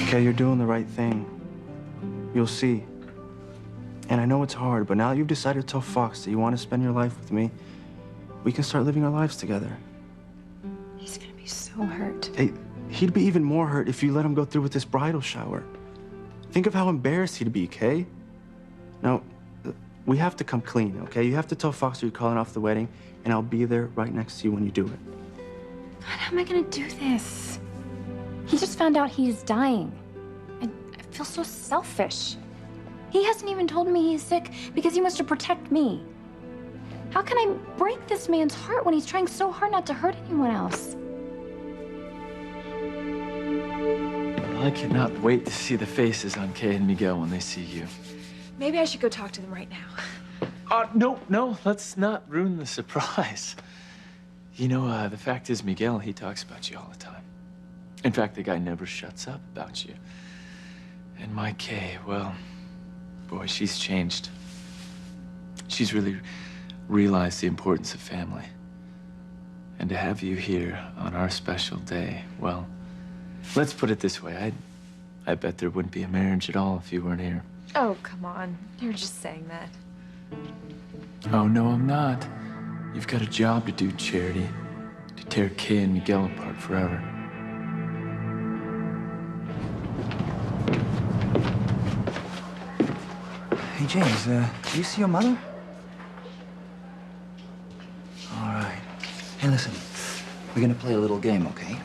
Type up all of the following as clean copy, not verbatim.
Okay, you're doing the right thing. You'll see. And I know it's hard, but now that you've decided to tell Fox that you want to spend your life with me, we can start living our lives together. He's gonna be so hurt. Hey, he'd be even more hurt if you let him go through with this bridal shower. Think of how embarrassed he'd be, Kay. Now, we have to come clean, okay? You have to tell Fox you're calling off the wedding, and I'll be there right next to you when you do it. God, how am I gonna do this? He just found out he's dying. I feel so selfish. He hasn't even told me he's sick because he wants to protect me. How can I break this man's heart when he's trying so hard not to hurt anyone else? I cannot wait to see the faces on Kay and Miguel when they see you. Maybe I should go talk to them right now. No, let's not ruin the surprise. You know, the fact is, Miguel, he talks about you all the time. In fact, the guy never shuts up about you. And my Kay, well, boy, she's changed. She's really realized the importance of family. And to have you here on our special day, well, let's put it this way. I bet there wouldn't be a marriage at all if you weren't here. Oh, come on. You're just saying that. Oh, no, I'm not. You've got a job to do, Charity. To tear Kay and Miguel apart forever. Hey, James, do you see your mother? All right. Hey, listen. We're gonna play a little game, okay?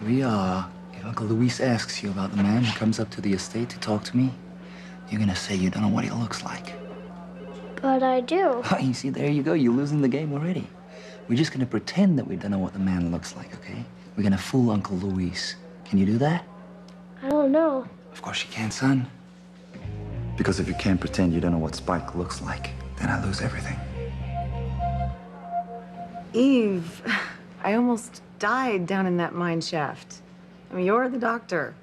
If Uncle Luis asks you about the man who comes up to the estate to talk to me, you're gonna say you don't know what he looks like. But I do. Oh, you see, there you go. You're losing the game already. We're just gonna pretend that we don't know what the man looks like, okay? We're gonna fool Uncle Luis. Can you do that? I don't know. Of course you can, son. Because if you can't pretend you don't know what Spike looks like, then I lose everything. Eve, I almost died down in that mine shaft. I mean, you're the doctor.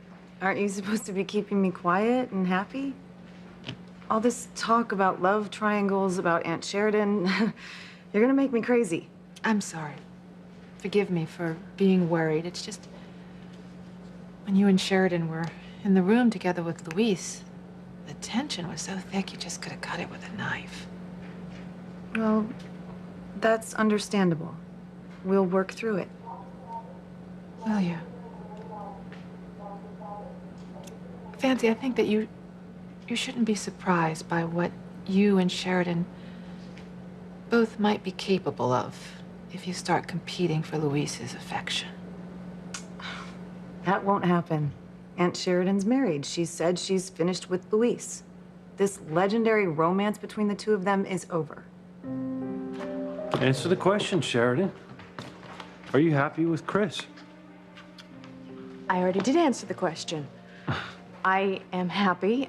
Aren't you supposed to be keeping me quiet and happy? All this talk about love triangles, about Aunt Sheridan, you're gonna make me crazy. I'm sorry. Forgive me for being worried. It's just when you and Sheridan were in the room together with Luis, the tension was so thick you just could have cut it with a knife. Well, that's understandable. We'll work through it. Will you? Fancy, I think that you shouldn't be surprised by what you and Sheridan both might be capable of if you start competing for Luis's affection. That won't happen. Aunt Sheridan's married. She said she's finished with Luis. This legendary romance between the two of them is over. Answer the question, Sheridan. Are you happy with Chris? I already did answer the question. I am happy.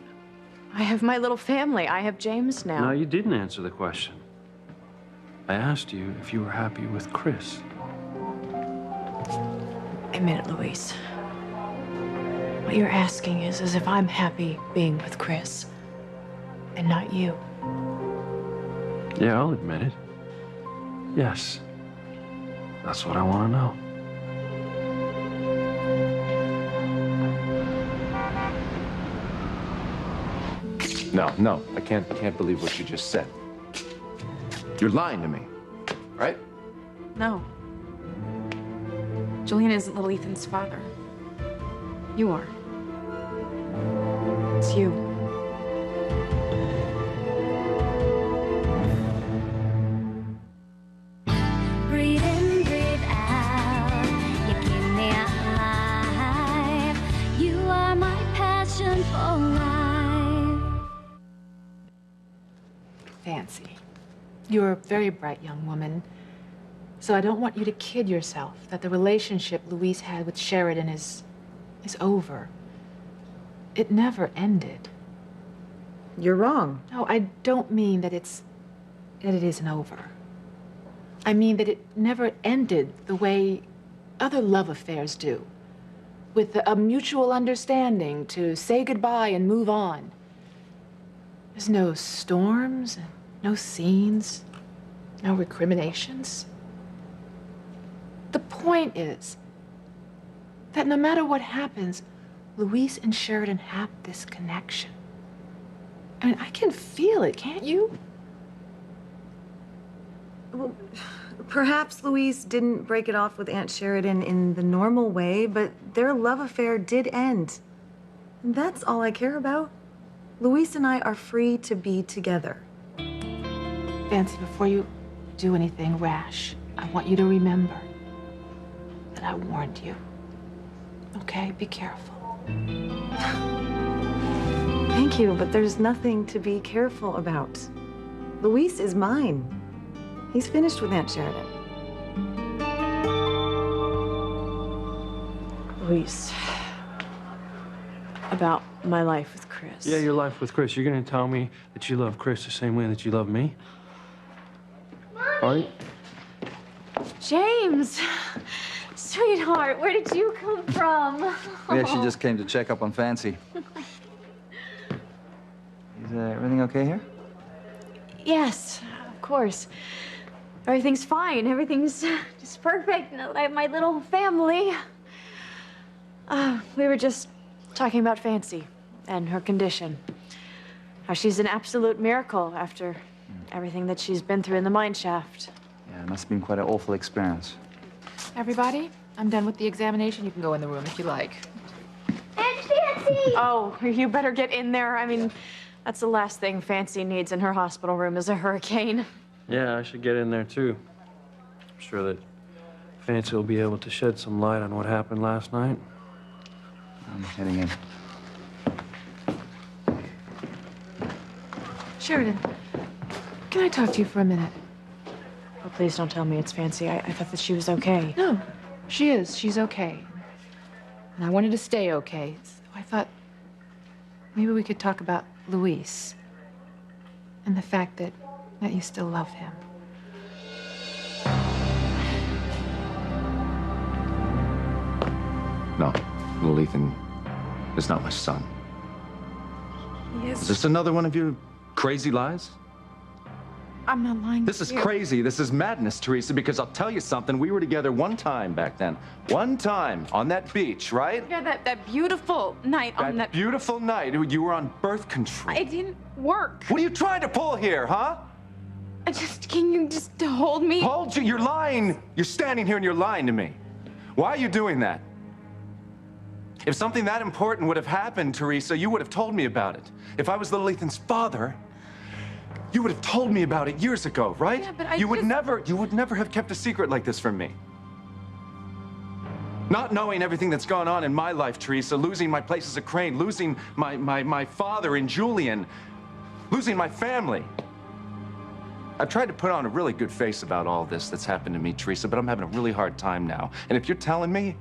I have my little family. I have James now. No, you didn't answer the question. I asked you if you were happy with Chris. I meant it, Luis. What you're asking is as if I'm happy being with Chris and not you. Yeah, I'll admit it. Yes. That's what I want to know. No, I can't believe what you just said. You're lying to me, right? No. Julian isn't little Ethan's father. You are. It's you. Breathe in, breathe out. You keep me alive. You are my passion for life. Fancy. You're a very bright young woman. So I don't want you to kid yourself that the relationship Luis had with Sheridan is over. It never ended. You're wrong. No, I don't mean that it isn't over. I mean that it never ended the way other love affairs do, with a mutual understanding to say goodbye and move on. There's no storms, no scenes, no recriminations. The point is that no matter what happens, Luis and Sheridan have this connection. I mean, I can feel it, can't you? Well, perhaps Luis didn't break it off with Aunt Sheridan in the normal way, but their love affair did end. And that's all I care about. Luis and I are free to be together. Fancy, before you do anything rash, I want you to remember that I warned you. Okay? Be careful. Thank you, but there's nothing to be careful about. Luis is mine. He's finished with Aunt Sheridan. Luis, about my life with Chris. Yeah, your life with Chris. You're gonna tell me that you love Chris the same way that you love me? Are you? James, sweetheart, where did you come from? We actually just came to check up on Fancy. Is everything okay here? Yes, of course. Everything's fine. Everything's just perfect. Like my little family. We were just talking about Fancy and her condition. How she's an absolute miracle after everything that she's been through in the mine shaft. Yeah, it must have been quite an awful experience. Everybody, I'm done with the examination. You can go in the room if you like. And Fancy! Oh, you better get in there. I mean, that's the last thing Fancy needs in her hospital room is a hurricane. Yeah, I should get in there too. I'm sure that Fancy will be able to shed some light on what happened last night. I'm heading in. Sheridan, can I talk to you for a minute? Oh, please don't tell me it's Fancy. I thought that she was okay. No, she is. She's okay. And I wanted to stay okay. So I thought maybe we could talk about Luis and the fact that you still love him. No, little Ethan is not my son. Yes. Is this another one of your crazy lies? I'm not lying. This is crazy. This is madness, Teresa, because I'll tell you something. We were together one time back then. One time on that beach, right? Yeah, that beautiful night on that... beautiful night. You were on birth control. It didn't work. What are you trying to pull here, huh? Can you just hold me? Hold you. You're lying. You're standing here and you're lying to me. Why are you doing that? If something that important would have happened, Teresa, you would have told me about it. If I was little Ethan's father, you would have told me about it years ago, right? Yeah, but you would never have kept a secret like this from me. Not knowing everything that's gone on in my life, Teresa, losing my place as a Crane, losing my father and Julian, losing my family. I've tried to put on a really good face about all this that's happened to me, Teresa, but I'm having a really hard time now. And if you're telling me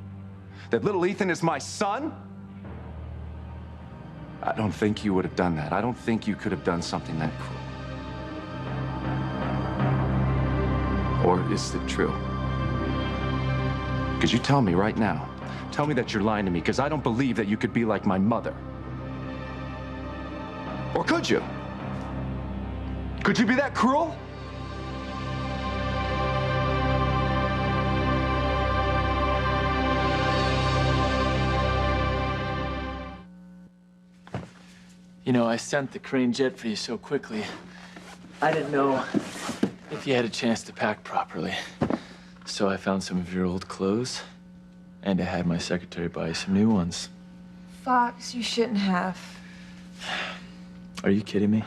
that little Ethan is my son, I don't think you would have done that. I don't think you could have done something that cruel. Or is it true? Because you tell me right now. Tell me that you're lying to me, because I don't believe that you could be like my mother. Or could you? Could you be that cruel? You know, I sent the Crane jet for you so quickly. I didn't know if you had a chance to pack properly. So I found some of your old clothes, and I had my secretary buy you some new ones. Fox, you shouldn't have. Are you kidding me?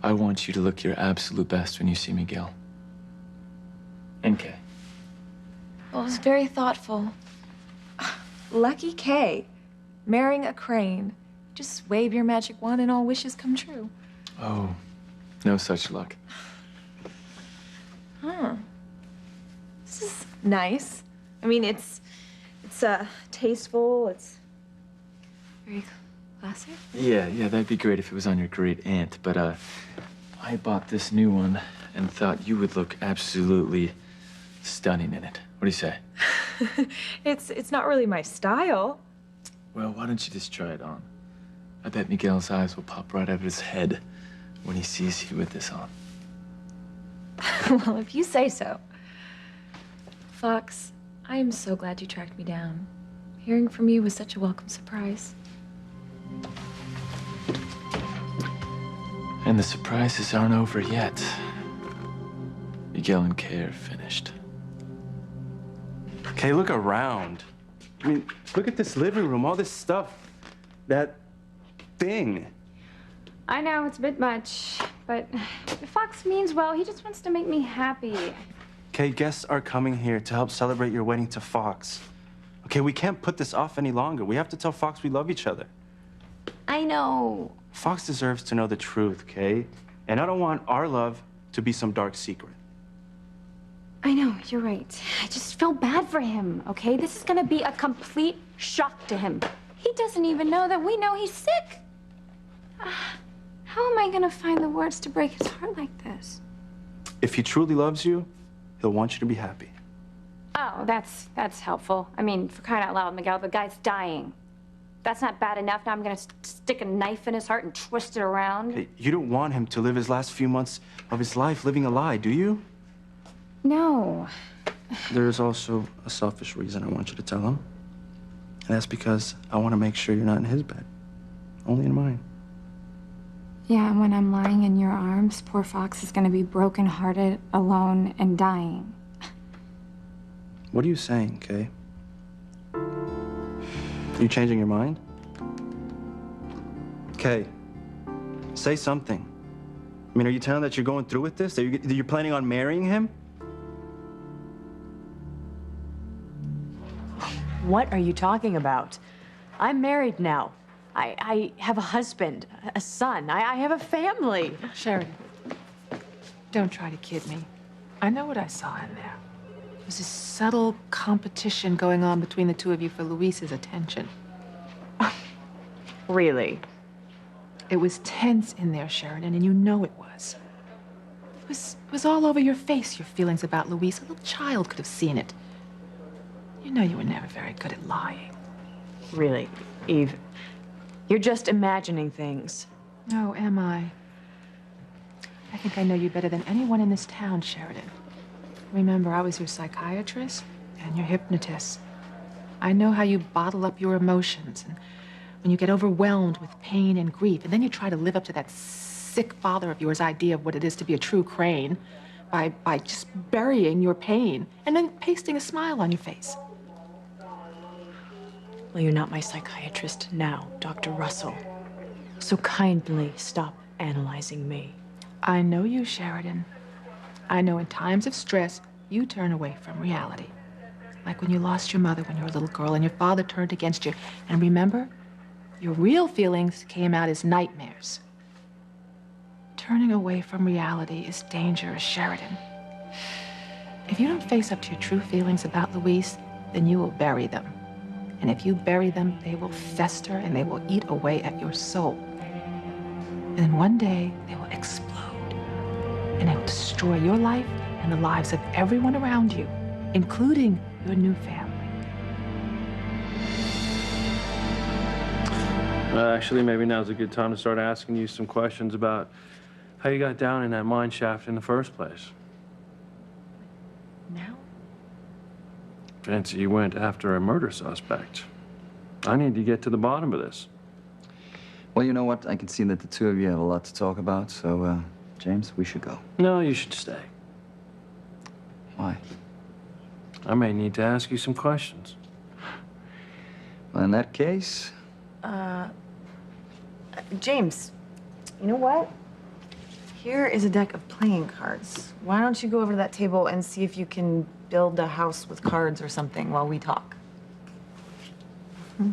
I want you to look your absolute best when you see Miguel. And Kay. Well, it was very thoughtful. Lucky Kay, marrying a Crane. Just wave your magic wand and all wishes come true. Oh, no such luck. Huh. This is nice. I mean, it's tasteful. It's very classic. Yeah, that'd be great if it was on your great aunt. But I bought this new one and thought you would look absolutely stunning in it. What do you say? It's not really my style. Well, why don't you just try it on? I bet Miguel's eyes will pop right out of his head when he sees you with this on. Well, if you say so. Fox, I am so glad you tracked me down. Hearing from you was such a welcome surprise. And the surprises aren't over yet. Miguel and Kay are finished. Okay, look around. I mean, look at this living room, all this stuff. That thing. I know it's a bit much, but if Fox means well, he just wants to make me happy. Okay, guests are coming here to help celebrate your wedding to Fox. Okay, we can't put this off any longer. We have to tell Fox we love each other. I know. Fox deserves to know the truth, Kay. And I don't want our love to be some dark secret. I know, you're right. I just feel bad for him, okay? This is gonna be a complete shock to him. He doesn't even know that we know he's sick. How am I gonna find the words to break his heart like this? If he truly loves you, he'll want you to be happy. Oh, that's helpful. I mean, for crying out loud, Miguel, the guy's dying. That's not bad enough. Now I'm gonna stick a knife in his heart and twist it around. Hey, you don't want him to live his last few months of his life living a lie, do you? No. There is also a selfish reason I want you to tell him. And that's because I want to make sure you're not in his bed, only in mine. Yeah, when I'm lying in your arms, poor Fox is gonna be brokenhearted, alone, and dying. What are you saying, Kay? You changing your mind? Kay, say something. I mean, are you telling that you're going through with this? That you're planning on marrying him? What are you talking about? I'm married now. I have a husband, a son. I have a family. Sheridan, don't try to kid me. I know what I saw in there. There was this subtle competition going on between the two of you for Luis's attention. Really? It was tense in there, Sheridan, and you know it was. It was all over your face, your feelings about Luis. A little child could have seen it. You know you were never very good at lying. Really, Eve? You're just imagining things. No, am I? I think I know you better than anyone in this town, Sheridan. Remember, I was your psychiatrist and your hypnotist. I know how you bottle up your emotions and when you get overwhelmed with pain and grief, and then you try to live up to that sick father of yours idea of what it is to be a true crane by just burying your pain and then pasting a smile on your face. Well, you're not my psychiatrist now, Dr. Russell. So kindly stop analyzing me. I know you, Sheridan. I know in times of stress, you turn away from reality. Like when you lost your mother when you were a little girl and your father turned against you. And remember, your real feelings came out as nightmares. Turning away from reality is dangerous, Sheridan. If you don't face up to your true feelings about Luis, then you will bury them. And if you bury them, they will fester and they will eat away at your soul. And then one day, they will explode. And it will destroy your life and the lives of everyone around you, including your new family. Actually, maybe now's a good time to start asking you some questions about how you got down in that mine shaft in the first place. Now? Fancy you went after a murder suspect. I need to get to the bottom of this. Well, you know what? I can see that the two of you have a lot to talk about, so, James, we should go. No, you should stay. Why? I may need to ask you some questions. Well, in that case... James, you know what? Here is a deck of playing cards. Why don't you go over to that table and see if you can build a house with cards or something while we talk? Hmm?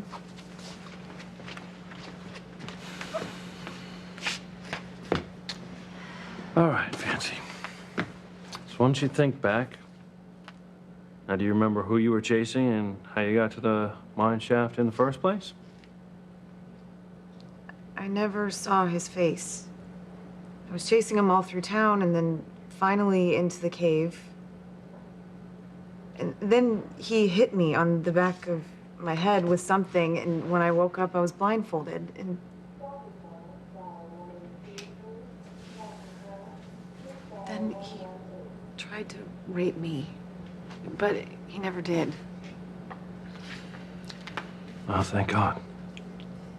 All right, Fancy. So once you think back, now do you remember who you were chasing and how you got to the mine shaft in the first place? I never saw his face. I was chasing him all through town and then finally into the cave. And then he hit me on the back of my head with something, and when I woke up, I was blindfolded. And then he tried to rape me, but he never did. Oh, thank God.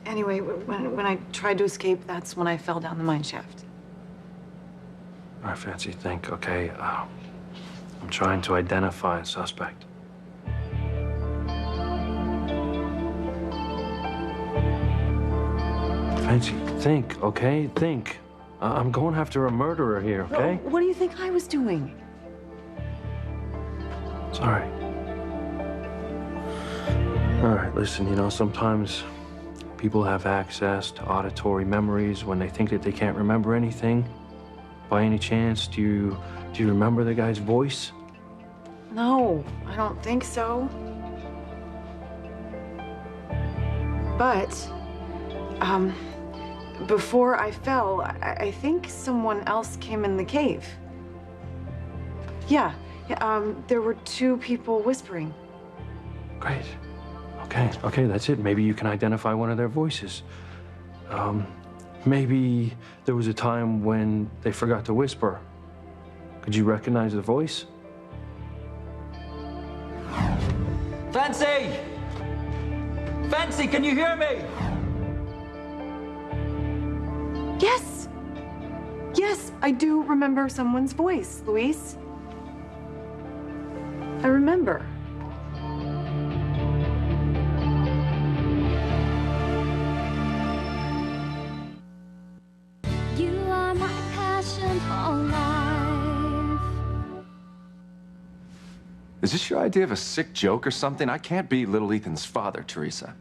Anyway, when I tried to escape, that's when I fell down the mine shaft. All right, Fancy, think, okay? I'm trying to identify a suspect. Fancy, think, okay? Think. I'm going after a murderer here, okay? What do you think I was doing? Sorry. All right, listen, you know, sometimes people have access to auditory memories when they think that they can't remember anything. By any chance, do you remember the guy's voice? No, I don't think so. But, before I fell, I think someone else came in the cave. Yeah, there were two people whispering. Great. Okay, that's it. Maybe you can identify one of their voices. Maybe there was a time when they forgot to whisper. Could you recognize the voice? Fancy! Fancy, can you hear me? Yes! Yes, I do remember someone's voice, Luis. I remember. You are my passion for life. Is this your idea of a sick joke or something? I can't be little Ethan's father, Teresa.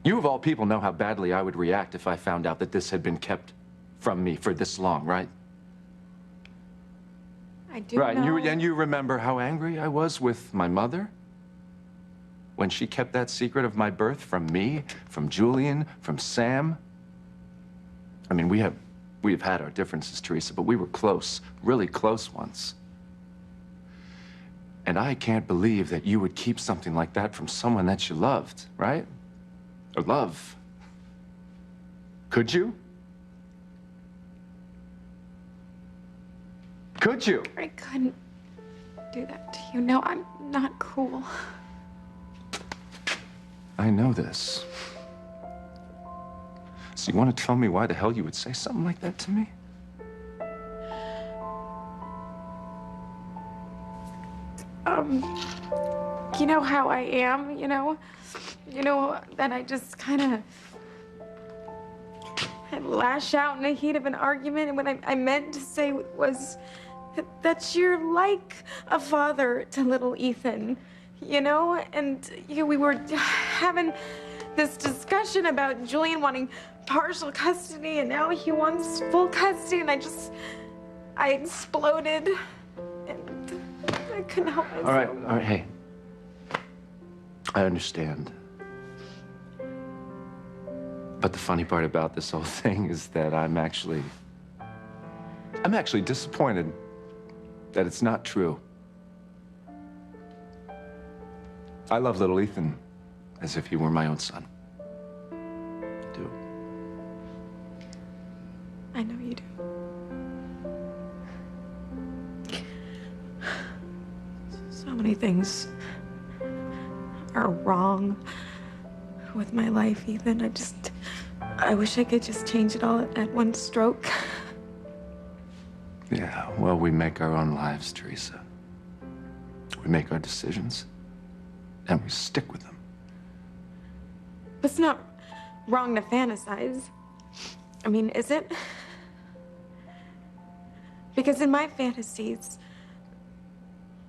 You, of all people, know how badly I would react if I found out that this had been kept from me for this long, right? I do Right, know. and you remember how angry I was with my mother? When she kept that secret of my birth from me, from Julian, from Sam? I mean, we've had our differences, Teresa, but we were close, really close once. And I can't believe that you would keep something like that from someone that you loved, right? Or love. Could you? Could you? I couldn't do that to you. No, I'm not cruel. I know this. So you want to tell me why the hell you would say something like that to me? You know how I am, you know? You know that I just kind of lash out in the heat of an argument, and what I meant to say was that you're like a father to little Ethan, you know? And we were having this discussion about Julian wanting partial custody, and now he wants full custody, and I exploded, and I couldn't help myself. All right, hey. I understand. But the funny part about this whole thing is that I'm actually disappointed that it's not true. I love little Ethan as if he were my own son. I do. I know you do. So many things are wrong with my life, Ethan. I wish I could just change it all at one stroke. Yeah, well, we make our own lives, Teresa. We make our decisions, and we stick with them. But it's not wrong to fantasize. I mean, is it? Because in my fantasies,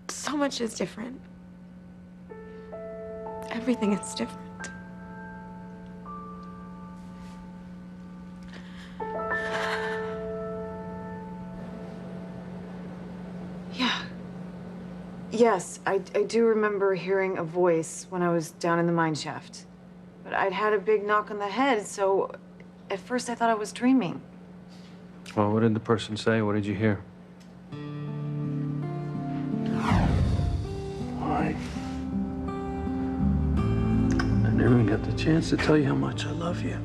so much is different. Everything is different. Yeah. Yes, I do remember hearing a voice when I was down in the mine shaft. But I'd had a big knock on the head, so at first I thought I was dreaming. Well, what did the person say? What did you hear? Why? I never even got the chance to tell you how much I love you.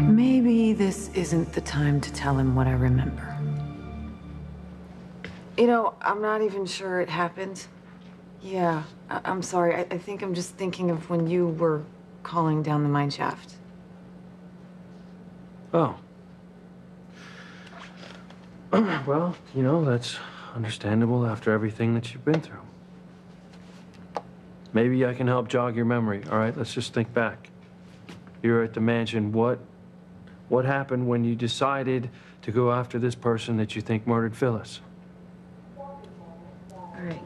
Maybe this isn't the time to tell him what I remember. You know, I'm not even sure it happened. Yeah, I'm sorry. I think I'm just thinking of when you were calling down the mine shaft. Oh. Well, you know, that's understandable after everything that you've been through. Maybe I can help jog your memory. All right, let's just think back. You're at the mansion. What happened when you decided to go after this person that you think murdered Phyllis? All right.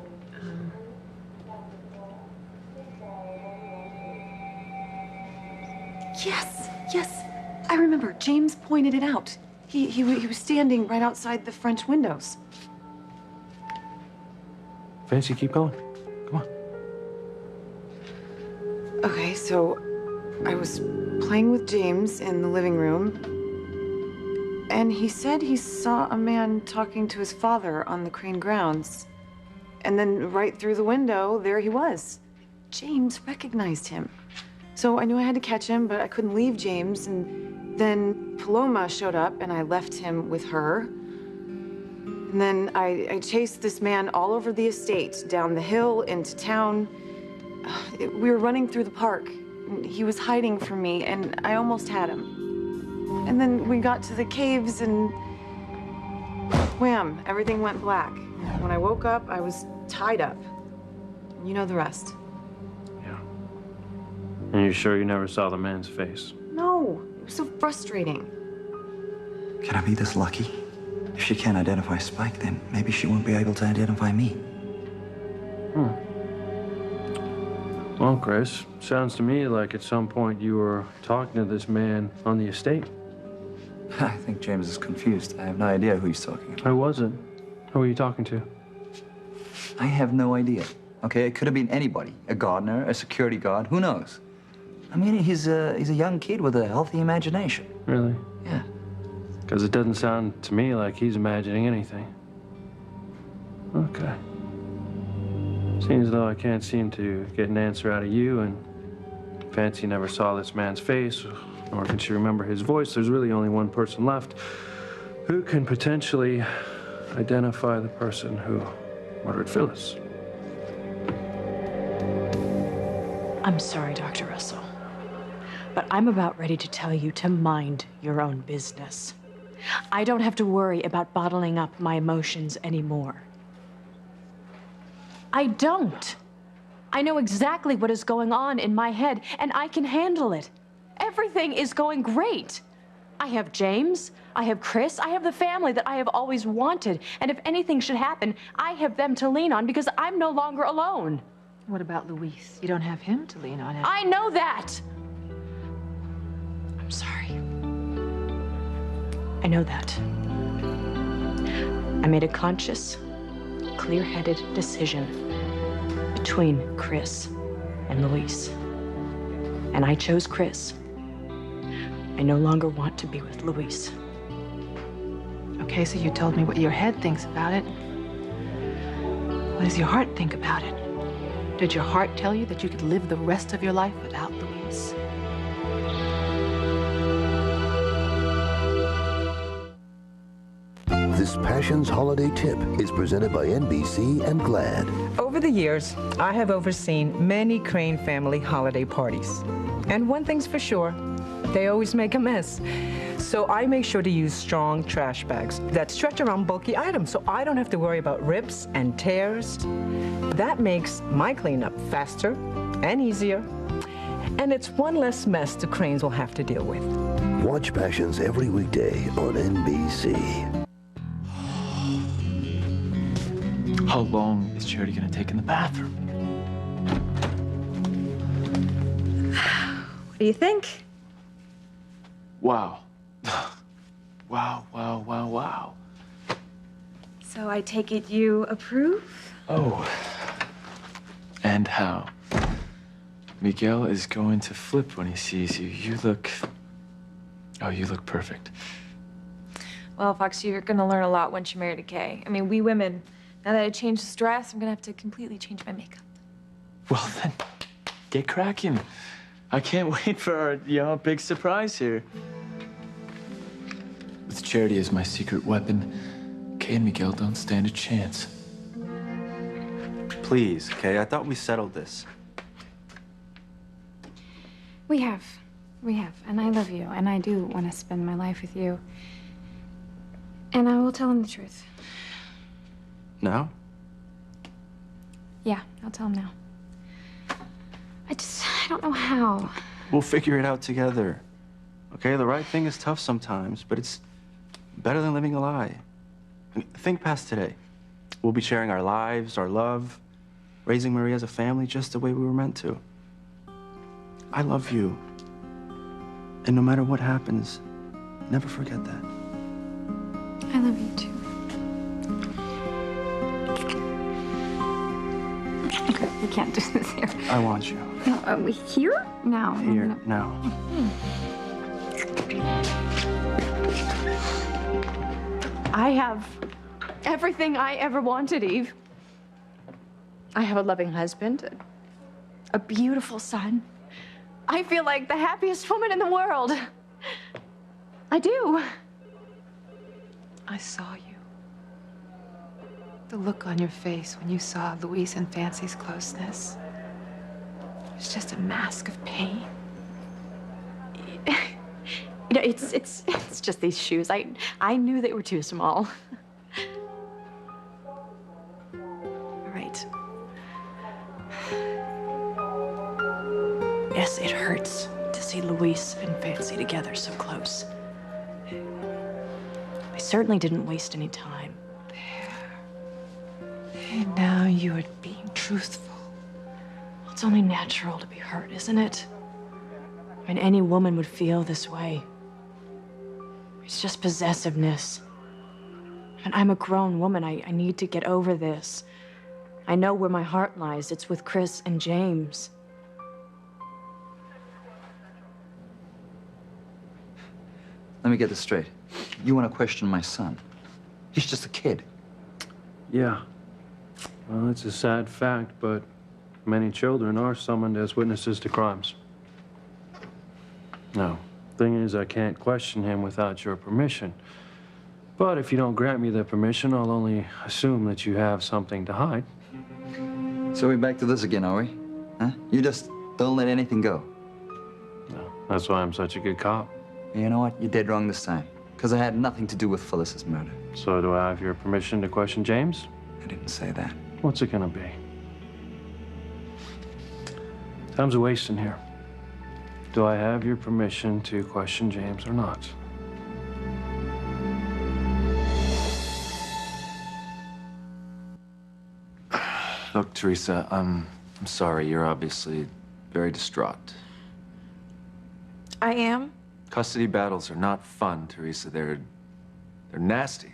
Yes. I remember. James pointed it out. He was standing right outside the French windows. Fancy, keep going. Come on. Okay, so I was playing with James in the living room, and he said he saw a man talking to his father on the Crane grounds. And then right through the window, there he was. James recognized him. So I knew I had to catch him, but I couldn't leave James. And then Paloma showed up, and I left him with her. And then I chased this man all over the estate, down the hill, into town. We were running through the park. And he was hiding from me, and I almost had him. And then we got to the caves, and wham, everything went black. When I woke up, I was tied up. You know the rest. Yeah. And you're sure you never saw the man's face? No, it was so frustrating. Can I be this lucky? If she can't identify Spike, then maybe she won't be able to identify me. Well, Chris, sounds to me like at some point you were talking to this man on the estate. I think James is confused. I have no idea who he's talking about. I wasn't. Who are you talking to? I have no idea. Okay, it could have been anybody. A gardener, a security guard, who knows? I mean, he's a young kid with a healthy imagination. Really? Yeah. Because it doesn't sound to me like he's imagining anything. Okay. Seems as though I can't seem to get an answer out of you, and Fancy never saw this man's face, nor can she remember his voice. There's really only one person left who can potentially identify the person who murdered Phyllis. I'm sorry, Dr. Russell, but I'm about ready to tell you to mind your own business. I don't have to worry about bottling up my emotions anymore. I don't. I know exactly what is going on in my head, and I can handle it. Everything is going great. I have James, I have Chris, I have the family that I have always wanted, and if anything should happen, I have them to lean on because I'm no longer alone. What about Luis? You don't have him to lean on. I know that. I'm sorry. I know that. I made a conscious, clear-headed decision between Chris and Luis. And I chose Chris. I no longer want to be with Luis. Okay, so you told me what your head thinks about it. What does your heart think about it? Did your heart tell you that you could live the rest of your life without Luis? This Passions Holiday Tip is presented by NBC and GLAAD. Over the years, I have overseen many Crane family holiday parties. And one thing's for sure, they always make a mess. So I make sure to use strong trash bags that stretch around bulky items so I don't have to worry about rips and tears. That makes my cleanup faster and easier. And it's one less mess the Cranes will have to deal with. Watch Passions every weekday on NBC. How long is Charity gonna take in the bathroom? What do you think? Wow. Wow. So I take it you approve? Oh. And how? Miguel is going to flip when he sees you. You look perfect. Well, Fox, you're gonna learn a lot once you're married to Kay. I mean, we women, now that I changed this dress, I'm gonna have to completely change my makeup. Well then, get cracking. I can't wait for our, big surprise here. With Charity as my secret weapon, Kay and Miguel don't stand a chance. Please, okay? I thought we settled this. We have. And I love you, and I do want to spend my life with you. And I will tell him the truth. Now? Yeah, I'll tell him now. I don't know how. We'll figure it out together. Okay, the right thing is tough sometimes, but it's better than living a lie. I mean, think past today. We'll be sharing our lives, our love, raising Marie as a family just the way we were meant to. I love you. And no matter what happens, never forget that. I love you too. Okay, we can't do this here. I want you. No, here? No. Here, now. I have everything I ever wanted, Eve. I have a loving husband, a beautiful son. I feel like the happiest woman in the world. I do. I saw you. The look on your face when you saw Louise and Fancy's closeness. It was just a mask of pain. You know, it's just these shoes. I knew they were too small. All right. Yes, it hurts to see Louise and Fancy together so close. They certainly didn't waste any time. And now you are being truthful. It's only natural to be hurt, isn't it? I mean, any woman would feel this way. It's just possessiveness. And I'm a grown woman. I need to get over this. I know where my heart lies. It's with Chris and James. Let me get this straight. You want to question my son? He's just a kid. Yeah. Well, it's a sad fact, but many children are summoned as witnesses to crimes. Now, thing is, I can't question him without your permission. But if you don't grant me the permission, I'll only assume that you have something to hide. So we're back to this again, are we? Huh? You just don't let anything go. No, that's why I'm such a good cop. You know what? You did wrong this time. Because I had nothing to do with Phyllis's murder. So do I have your permission to question James? I didn't say that. What's it gonna be? Time's a wasting here. Do I have your permission to question James or not? Look, Teresa, I'm sorry. You're obviously very distraught. I am? Custody battles are not fun, Teresa. They're nasty.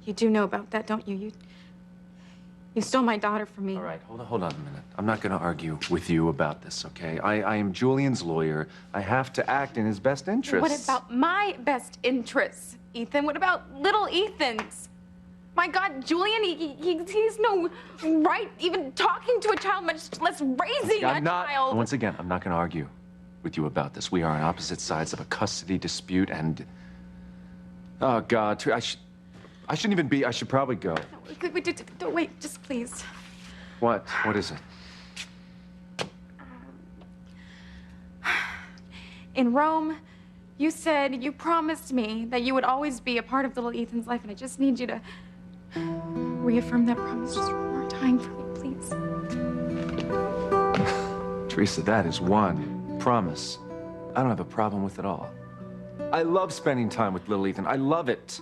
You do know about that, don't you? You stole my daughter from me. All right, hold on a minute. I'm not going to argue with you about this, okay? I am Julian's lawyer. I have to act in his best interests. What about my best interests, Ethan? What about little Ethan's? My God, Julian, he's no right even talking to a child, much less raising a child. Once again, I'm not going to argue with you about this. We are on opposite sides of a custody dispute, and oh God, I shouldn't even be. I should probably go. Wait, just please. What? What is it? In Rome, you said you promised me that you would always be a part of little Ethan's life, and I just need you to reaffirm that promise just one more time for me, please. Teresa, that is one promise I don't have a problem with at all. I love spending time with little Ethan. I love it.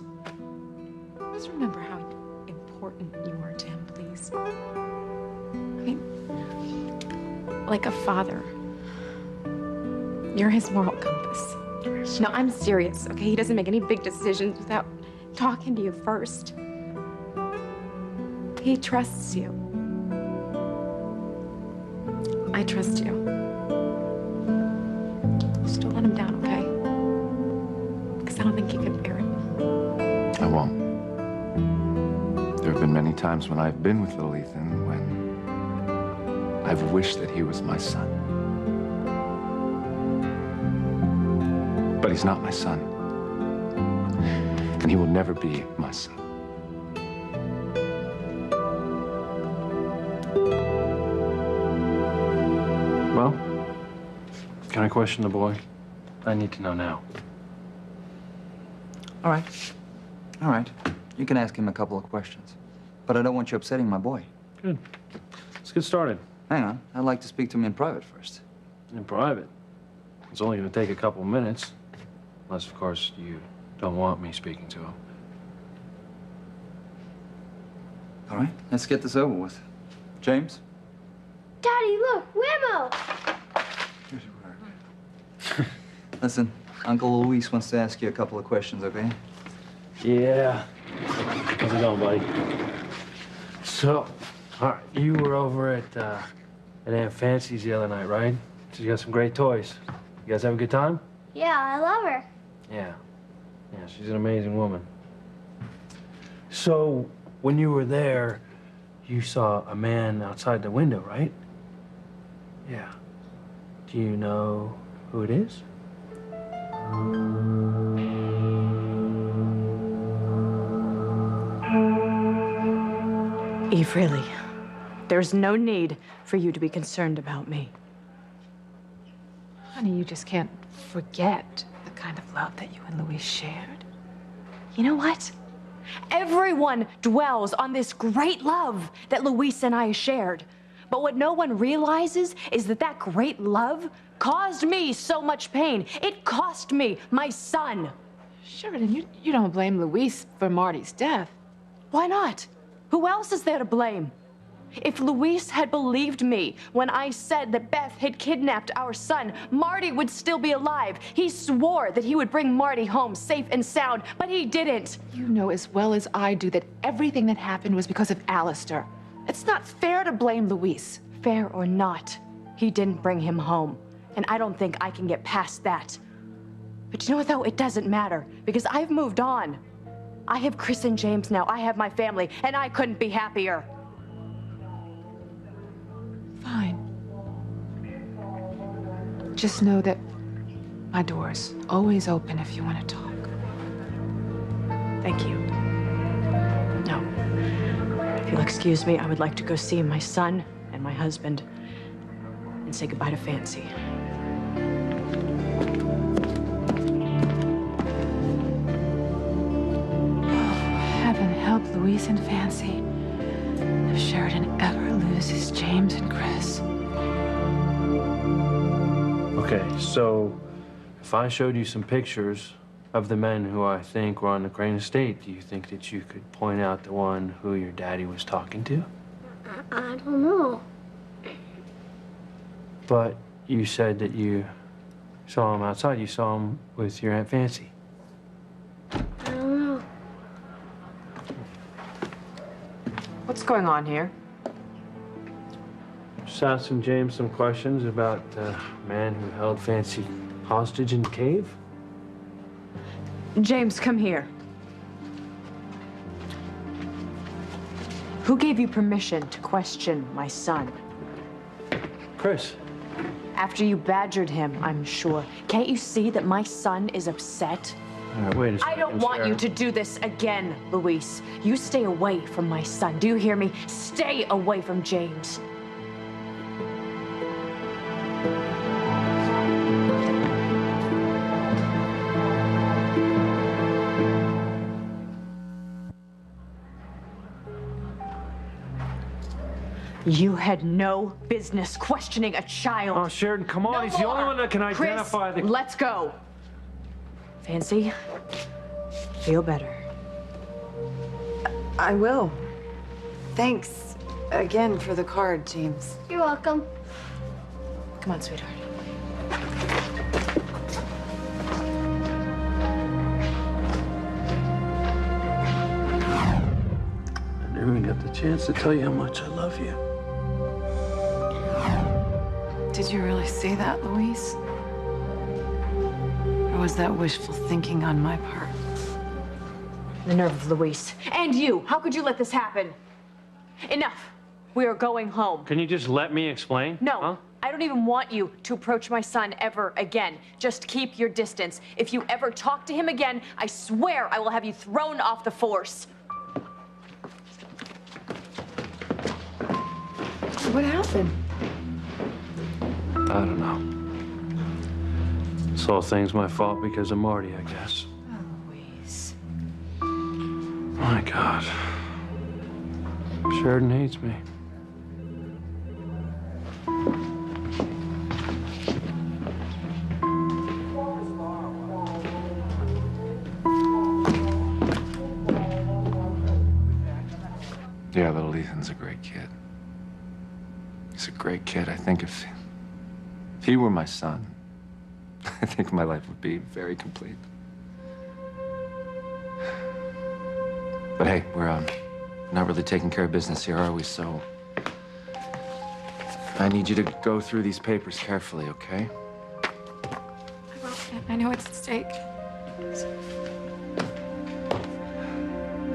Just remember how important you are to him, please. I mean, like a father. You're his moral compass. No, I'm serious, okay? He doesn't make any big decisions without talking to you first. He trusts you. I trust you. Just don't let him down, okay? Because I don't think you can bear it. I won't. There have been many times when I've been with little Ethan when I've wished that he was my son. But he's not my son. And he will never be my son. Can I question the boy? I need to know now. All right. All right. You can ask him a couple of questions. But I don't want you upsetting my boy. Good. Let's get started. Hang on. I'd like to speak to him in private first. In private? It's only going to take a couple of minutes. Unless, of course, you don't want me speaking to him. All right. Let's get this over with. James? Daddy, look, Whammo! Listen, Uncle Luis wants to ask you a couple of questions, okay? Yeah. How's it going, buddy? So, all right, you were over at Aunt Fancy's the other night, right? She's got some great toys. You guys have a good time? Yeah, I love her. Yeah. Yeah, she's an amazing woman. So, when you were there, you saw a man outside the window, right? Yeah. Do you know who it is? Eve, really, there's no need for you to be concerned about me. Honey, you just can't forget the kind of love that you and Luis shared. You know what? Everyone dwells on this great love that Luis and I shared. But what no one realizes is that that great love caused me so much pain. It cost me my son. Sheridan, you don't blame Luis for Marty's death. Why not? Who else is there to blame? If Luis had believed me when I said that Beth had kidnapped our son, Marty would still be alive. He swore that he would bring Marty home safe and sound, but he didn't. You know as well as I do that everything that happened was because of Alistair. It's not fair to blame Luis. Fair or not, he didn't bring him home. And I don't think I can get past that. But you know what, though? It doesn't matter, because I've moved on. I have Chris and James now. I have my family, and I couldn't be happier. Fine. Just know that my door's always open if you want to talk. Thank you. No. If you'll excuse me, I would like to go see my son and my husband and say goodbye to Fancy. Heaven help Luis and Fancy if Sheridan ever loses James and Chris. Okay, so if I showed you some pictures of the men who I think were on the Crane estate, do you think that you could point out the one who your daddy was talking to? I don't know. But you said that you saw him outside. You saw him with your Aunt Fancy. I don't know. What's going on here? Just asking James some questions about the man who held Fancy hostage in the cave. James, come here. Who gave you permission to question my son? Chris. After you badgered him, I'm sure. Can't you see that my son is upset? All right, wait a second. I don't want you to do this again, Luis. You stay away from my son. Do you hear me? Stay away from James. You had no business questioning a child. Oh, Sheridan, come on. No He's more. the only one that can Chris, identify the... let's go. Fancy, feel better. I will. Thanks again for the card, James. You're welcome. Come on, sweetheart. I never even got the chance to tell you how much I love you. Did you really say that, Luis? Or was that wishful thinking on my part? The nerve of Luis. And you! How could you let this happen? Enough! We are going home. Can you just let me explain? No. Huh? I don't even want you to approach my son ever again. Just keep your distance. If you ever talk to him again, I swear I will have you thrown off the force. What happened? I don't know. This whole thing's my fault because of Marty, I guess. Always. My God. Sheridan hates me. Yeah, little Ethan's a great kid. He's a great kid. I think if he were my son, I think my life would be very complete. But hey, we're not really taking care of business here, are we? So I need you to go through these papers carefully, okay? I know it's at stake.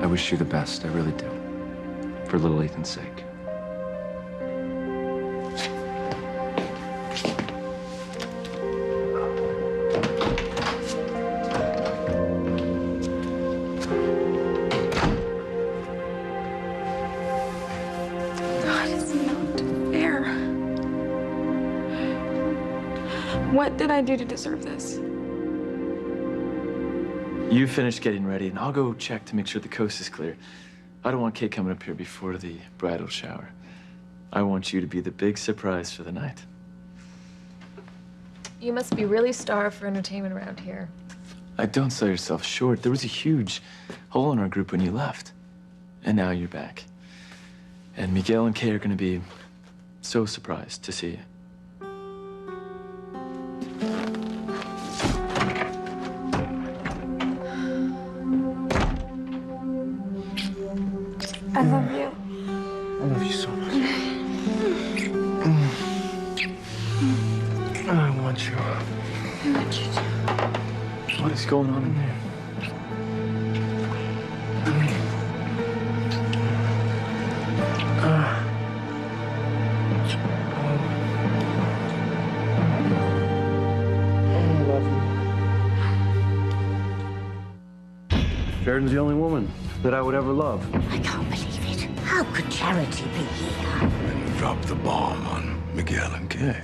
I wish you the best. I really do. For little Ethan's sake. God, it's not fair. What did I do to deserve this? You finish getting ready, and I'll go check to make sure the coast is clear. I don't want Kate coming up here before the bridal shower. I want you to be the big surprise for the night. You must be really starved for entertainment around here. Don't sell yourself short. There was a huge hole in our group when you left. And now you're back. And Miguel and Kay are gonna be so surprised to see you. I love you. I love you so much. I want you. I want you too. What is going on in there? Sheridan's the only woman that I would ever love. I can't believe it. How could Charity be here? And you dropped the bomb on Miguel and Kay.